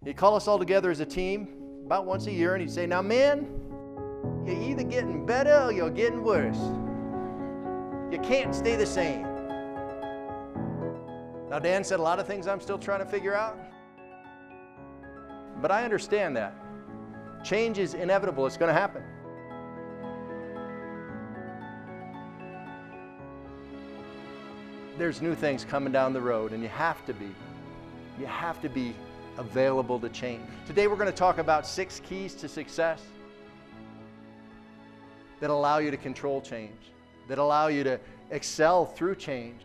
He'd call us all together as a team about once a year, and he'd say, now men, you're either getting better or you're getting worse. You can't stay the same. Now, Dan said a lot of things I'm still trying to figure out, but I understand that. Change is inevitable. It's going to happen. There's new things coming down the road, and you have to be available to change. Today we're going to talk about 6 keys to success that allow you to control change, that allow you to excel through change.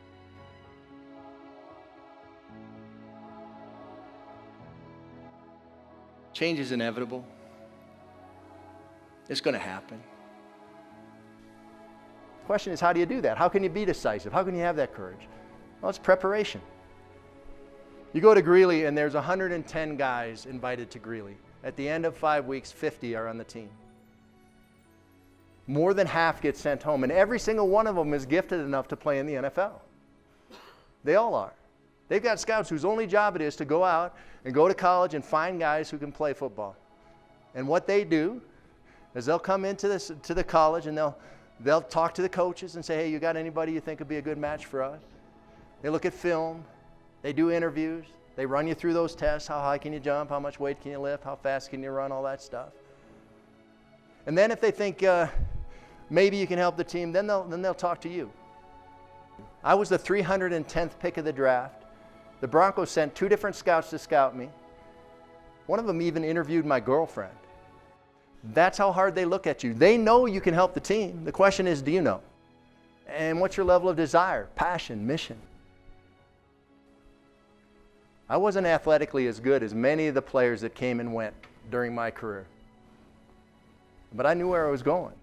Change is inevitable. It's going to happen. The question is, how do you do that? How can you be decisive? How can you have that courage? Well, it's preparation. You go to Greeley and there's 110 guys invited to Greeley. At the end of 5 weeks, 50 are on the team. More than half get sent home, and every single one of them is gifted enough to play in the NFL. They all are. They've got scouts whose only job it is to go out and go to college and find guys who can play football. And what they do is they'll come into the college and they'll talk to the coaches and say, hey, you got anybody you think would be a good match for us? They look at film. They do interviews. They run you through those tests. How high can you jump? How much weight can you lift? How fast can you run? All that stuff. And then if they think maybe you can help the team, then they'll talk to you. I was the 310th pick of the draft. The Broncos sent 2 different scouts to scout me. One of them even interviewed my girlfriend. That's how hard they look at you. They know you can help the team. The question is, do you know? And what's your level of desire, passion, mission? I wasn't athletically as good as many of the players that came and went during my career. But I knew where I was going.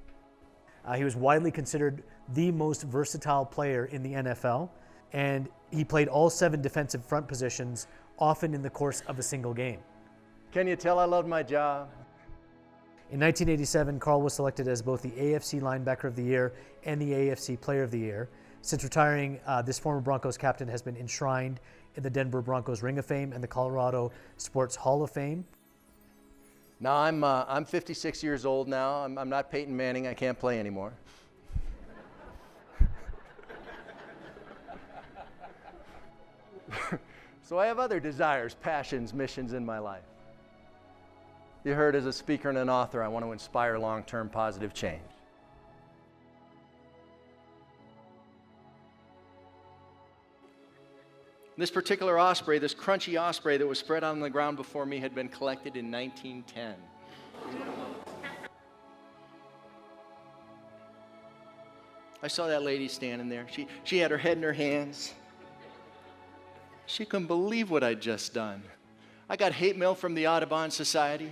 He was widely considered the most versatile player in the NFL, and he played all 7 defensive front positions, often in the course of a single game. Can you tell I loved my job? In 1987, Karl was selected as both the AFC Linebacker of the Year and the AFC Player of the Year. Since retiring, this former Broncos captain has been enshrined in the Denver Broncos Ring of Fame and the Colorado Sports Hall of Fame. Now, I'm 56 years old now. I'm not Peyton Manning. I can't play anymore. So I have other desires, passions, missions in my life. You heard, as a speaker and an author, I want to inspire long-term positive change. This particular osprey, this crunchy osprey that was spread out on the ground before me, had been collected in 1910. I saw that lady standing there. She had her head in her hands. She couldn't believe what I'd just done. I got hate mail from the Audubon Society.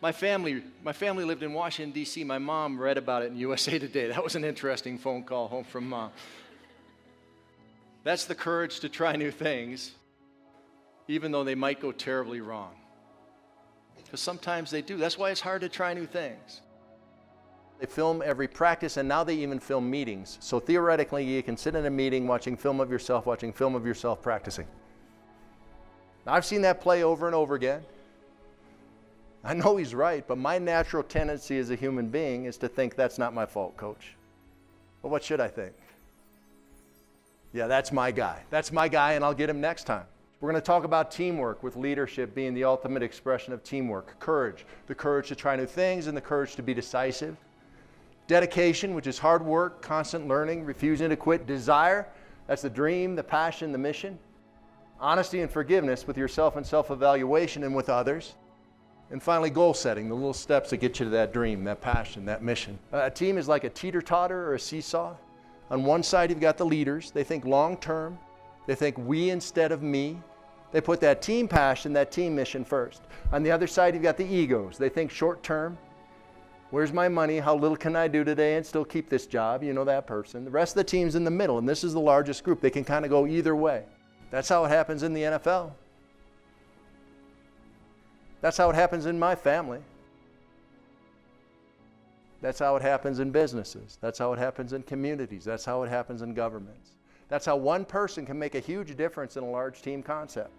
My family lived in Washington, D.C. My mom read about it in USA Today. That was an interesting phone call home from Mom. That's the courage to try new things, even though they might go terribly wrong. Because sometimes they do. That's why it's hard to try new things. They film every practice, and now they even film meetings. So theoretically, you can sit in a meeting watching film of yourself practicing. Now, I've seen that play over and over again. I know he's right, but my natural tendency as a human being is to think that's not my fault, coach. Well, what should I think? Yeah, that's my guy. That's my guy, and I'll get him next time. We're going to talk about teamwork, with leadership being the ultimate expression of teamwork. Courage, the courage to try new things and the courage to be decisive. Dedication, which is hard work, constant learning, refusing to quit. Desire, that's the dream, the passion, the mission. Honesty and forgiveness with yourself and self-evaluation and with others. And finally, goal setting, the little steps that get you to that dream, that passion, that mission. A team is like a teeter-totter or a seesaw. On one side, you've got the leaders. They think long-term. They think we instead of me. They put that team passion, that team mission first. On the other side, you've got the egos. They think short-term. Where's my money? How little can I do today and still keep this job? You know that person. The rest of the team's in the middle, and this is the largest group. They can kind of go either way. That's how it happens in the NFL. That's how it happens in my family. That's how it happens in businesses. That's how it happens in communities. That's how it happens in governments. That's how one person can make a huge difference in a large team concept.